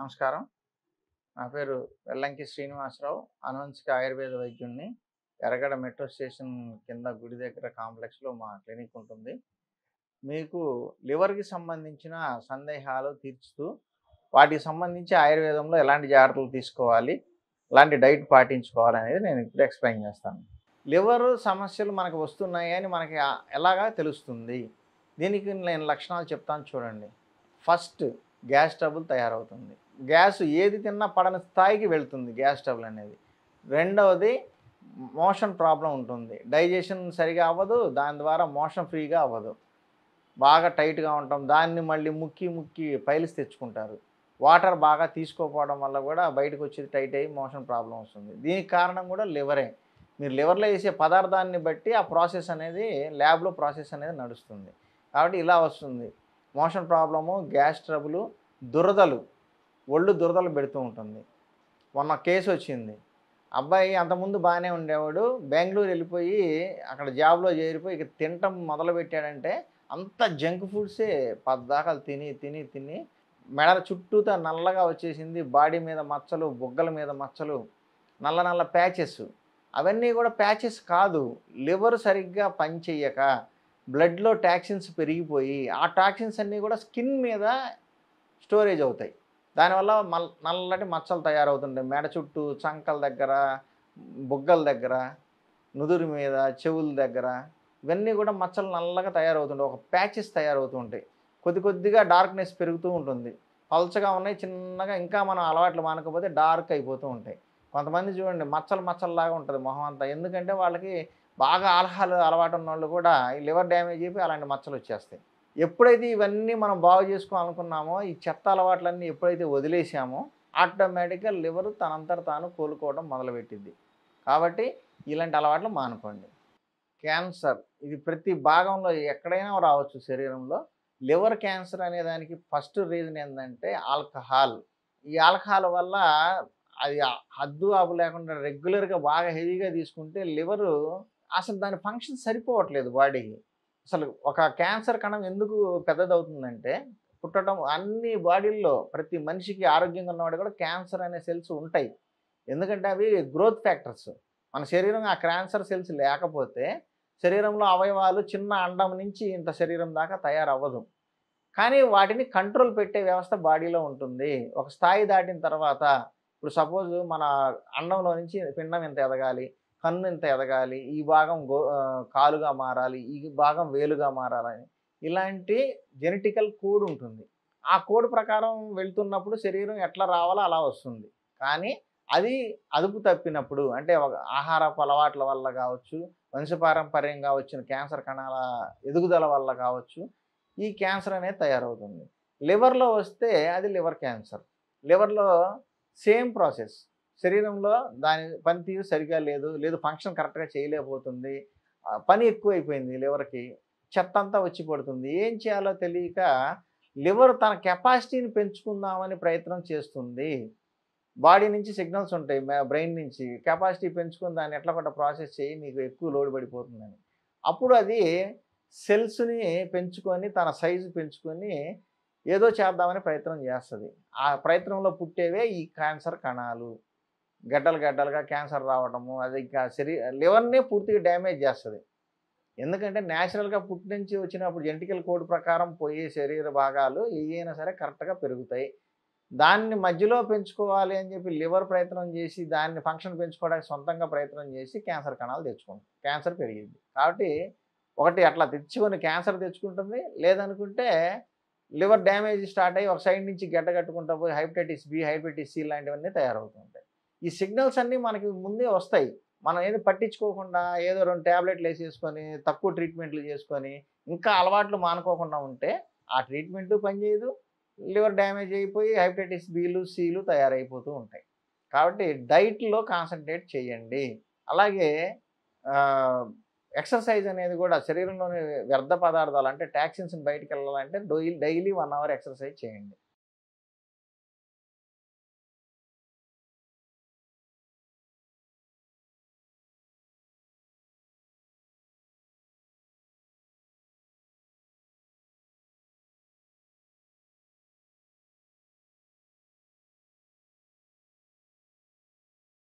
నమస్కారం. నా పేరు వెల్లంకి శ్రీనివాసరావు. అనువంశిక ఆయుర్వేద వైద్యుడిని. ఎర్రగడ్డ మెట్రో స్టేషన్ కింద గుడి దగ్గర కాంప్లెక్స్‌లో మా క్లినిక్ ఉంటుంది. మీకు లివర్‌కి సంబంధించిన సందేహాలు తీర్చుతూ, వాటికి సంబంధించి ఆయుర్వేదంలో ఎలాంటి జాగ్రత్తలు తీసుకోవాలి, ఎలాంటి డైట్ పాటించుకోవాలనేది నేను ఇప్పుడు ఎక్స్‌ప్లెయిన్ చేస్తాను. లివర్ సమస్యలు మనకు వస్తున్నాయి అని మనకి ఎలాగా తెలుస్తుంది? దీనికి నేను లక్షణాలు చెప్తాను చూడండి. ఫస్ట్ గ్యాస్ ట్రబుల్ తయారవుతుంది. గ్యాస్ ఏది తిన్నా పడని స్థాయికి వెళ్తుంది గ్యాస్ ట్రబుల్ అనేది. రెండవది మోషన్ ప్రాబ్లమ్ ఉంటుంది. డైజెషన్ సరిగా అవ్వదు. దాని ద్వారా మోషన్ ఫ్రీగా అవ్వదు. బాగా టైట్‌గా ఉంటాం. దాన్ని మళ్ళీ ముక్కి ముక్కి పైల్స్ తెచ్చుకుంటారు. వాటర్ బాగా తీసుకోకపోవడం వల్ల కూడా బయటకు వచ్చేది టైట్ అయ్యి మోషన్ ప్రాబ్లమ్ వస్తుంది. దీనికి కారణం కూడా లివరే. మీరు లివర్‌లో వేసే పదార్థాన్ని బట్టి ఆ ప్రాసెస్ అనేది ల్యాబ్‌లో ప్రాసెస్ అనేది నడుస్తుంది. కాబట్టి ఇలా వస్తుంది. మోషన్ ప్రాబ్లము, గ్యాస్ ట్రబులు, దురదలు, ఒళ్ళు దురదలు పెడుతూ ఉంటుంది. మొన్న కేసు వచ్చింది. అబ్బాయి అంతకుముందు బాగానే ఉండేవాడు. బెంగుళూరు వెళ్ళిపోయి అక్కడ జాబ్‌లో చేరిపోయి ఇక తినటం మొదలుపెట్టాడంటే అంతా జంక్ ఫుడ్సే పద్దాకల తిని, తిని, తిని మెడ చుట్టూతా నల్లగా వచ్చేసింది. బాడీ మీద మచ్చలు, బుగ్గల మీద మచ్చలు, నల్ల నల్ల ప్యాచెస్. అవన్నీ కూడా ప్యాచెస్ కాదు. లివర్ సరిగ్గా పనిచెయ్యక బ్లడ్‌లో టాక్సిన్స్ పెరిగిపోయి, ఆ టాక్సిన్స్ అన్నీ కూడా స్కిన్ మీద స్టోరేజ్ అవుతాయి. దానివల్ల నల్లటి మచ్చలు తయారవుతుంటాయి. మెడ చుట్టూ, చంకల దగ్గర, బుగ్గల దగ్గర, నుదురు మీద, చెవుల దగ్గర ఇవన్నీ కూడా మచ్చలు నల్లగా తయారవుతుంటాయి. ఒక ప్యాచెస్ తయారవుతూ ఉంటాయి. కొద్ది కొద్దిగా డార్క్‌నెస్ పెరుగుతూ ఉంటుంది. పల్చగా ఉన్నాయి చిన్నగా ఇంకా మనం అలవాట్లు మానకపోతే డార్క్ అయిపోతూ ఉంటాయి. కొంతమంది చూడండి మచ్చలు మచ్చల్లాగా ఉంటది మొహం అంతా. ఎందుకంటే వాళ్ళకి బాగా ఆల్కహాల్ అలవాటు ఉన్నోళ్ళు కూడా ఈ లివర్ డ్యామేజ్ అయిపోయి అలాంటి మచ్చలొచ్చేస్తాయి. ఎప్పుడైతే ఇవన్నీ మనం బాగు చేసుకోవాలనుకున్నామో, ఈ చెత్త అలవాట్లన్నీ ఎప్పుడైతే వదిలేసామో, ఆటోమేటిక్‌గా లివర్ తనంతట తాను కోలుకోవడం మొదలుపెట్టిద్ది. కాబట్టి ఇలాంటి అలవాట్లు మానుకోండి. క్యాన్సర్ ఇది ప్రతి భాగంలో ఎక్కడైనా రావచ్చు శరీరంలో. లివర్ క్యాన్సర్ అనే దానికి ఫస్ట్ రీజన్ ఏందంటే ఆల్కహాల్. ఈ ఆల్కహాల్ వల్ల అది హద్దు, అదుపు లేకుండా రెగ్యులర్‌గా బాగా హెవీగా తీసుకుంటే లివరు అసలు దాని ఫంక్షన్ సరిపోవట్లేదు బాడీకి. అసలు ఒక క్యాన్సర్ కణం ఎందుకు పెద్దదవుతుందంటే, పుట్టడం అన్ని బాడీల్లో ప్రతి మనిషికి ఆరోగ్యంగా ఉన్నవాడికి కూడా క్యాన్సర్ అనే సెల్స్ ఉంటాయి. ఎందుకంటే అవి గ్రోత్ ఫ్యాక్టర్స్. మన శరీరం ఆ క్యాన్సర్ సెల్స్ లేకపోతే శరీరంలో అవయవాలు చిన్న అండం నుంచి ఇంత శరీరం దాకా తయారవ్వదు. కానీ వాటిని కంట్రోల్ పెట్టే వ్యవస్థ బాడీలో ఉంటుంది. ఒక స్థాయి దాటిన తర్వాత ఇప్పుడు సపోజ్ మన అండంలో నుంచి పిండం ఇంత ఎదగాలి, కన్ను ఇంత ఎదగాలి, ఈ భాగం కాలుగా మారాలి, ఈ భాగం వేలుగా మారాలని ఇలాంటి జెనెటికల్ కోడ్ ఉంటుంది. ఆ కోడ్ ప్రకారం వెళ్తున్నప్పుడు శరీరం ఎట్లా రావాలో అలా వస్తుంది. కానీ అది అదుపు తప్పినప్పుడు అంటే ఒక ఆహారపు అలవాట్ల వల్ల కావచ్చు, వంశపారంపర్యంగా వచ్చిన క్యాన్సర్ కణాల ఎదుగుదల వల్ల కావచ్చు, ఈ క్యాన్సర్ అనేది తయారవుతుంది. లివర్‌లో వస్తే అది లివర్ క్యాన్సర్. లివర్‌లో సేమ్ ప్రాసెస్. శరీరంలో దాని పనితీరు సరిగ్గా లేదు. లేదు ఫంక్షన్ కరెక్ట్‌గా చేయలేకపోతుంది. పని ఎక్కువైపోయింది లివర్‌కి. చెత్తంతా వచ్చి పడుతుంది. ఏం చేయాలో తెలియక లివర్ తన కెపాసిటీని పెంచుకుందామని ప్రయత్నం చేస్తుంది. బాడీ నుంచి సిగ్నల్స్ ఉంటాయి. బ్రెయిన్ నుంచి కెపాసిటీ పెంచుకొని దాన్ని ఎట్లా కొట్ట ప్రాసెస్ చెయ్యి నీకు ఎక్కువ లోడ్ పడిపోతుందని. అప్పుడు అది సెల్స్‌ని పెంచుకొని తన సైజు పెంచుకొని ఏదో చేద్దామని ప్రయత్నం చేస్తది. ఆ ప్రయత్నంలో పుట్టేవే ఈ క్యాన్సర్ కణాలు. గడ్డలు గడ్డలుగా క్యాన్సర్ రావడము అది ఇంకా లివర్‌నే పూర్తిగా డ్యామేజ్ చేస్తది. ఎందుకంటే నేచురల్‌గా పుట్టి నుంచి వచ్చినప్పుడు జెనెటికల్ కోడ్ ప్రకారం పోయే శరీర భాగాలు ఏయైనా సరే కరెక్ట్‌గా పెరుగుతాయి. దాన్ని మధ్యలో పెంచుకోవాలి అని చెప్పి లివర్ ప్రయత్నం చేసి, దాన్ని ఫంక్షన్ పెంచుకోవడానికి సొంతంగా ప్రయత్నం చేసి క్యాన్సర్ కణాలు తెచ్చుకుంటాం. క్యాన్సర్ పెరిగిద్ది. కాబట్టి ఒకటి అట్లా తెచ్చుకొని క్యాన్సర్ తెచ్చుకుంటుంది. లేదనుకుంటే లివర్ డ్యామేజ్ స్టార్ట్ అయ్యి ఒక సైడ్ నుంచి గడ్డ కట్టుకుంటా పోయి హెపటైటిస్ బి, హెపటైటిస్ సి లాంటివన్నీ తయారవుతూ ఉంటాయి. ఈ సిగ్నల్స్ అన్నీ మనకి ముందే వస్తాయి. మనం ఏది పట్టించుకోకుండా ఏదో 2 టాబ్లెట్లు ఏసేసుకొని, తక్కువ ట్రీట్మెంట్లు చేసుకొని, ఇంకా అలవాట్లు మానుకోకుండా ఉంటే ఆ ట్రీట్మెంటు పనిచేయదు. లివర్ డ్యామేజ్ అయిపోయి హెపటైటిస్ బిలు, సిలు తయారైపోతూ ఉంటాయి. కాబట్టి డైట్‌లో కాన్సంట్రేట్ చేయండి. అలాగే ఆహ్, ఎక్సర్సైజ్ అనేది కూడా శరీరంలోని వ్యర్థ పదార్థాలు అంటే టాక్సిన్స్ బయటికెళ్ళాలంటే డైలీ 1 అవర్ ఎక్సర్సైజ్ చేయండి.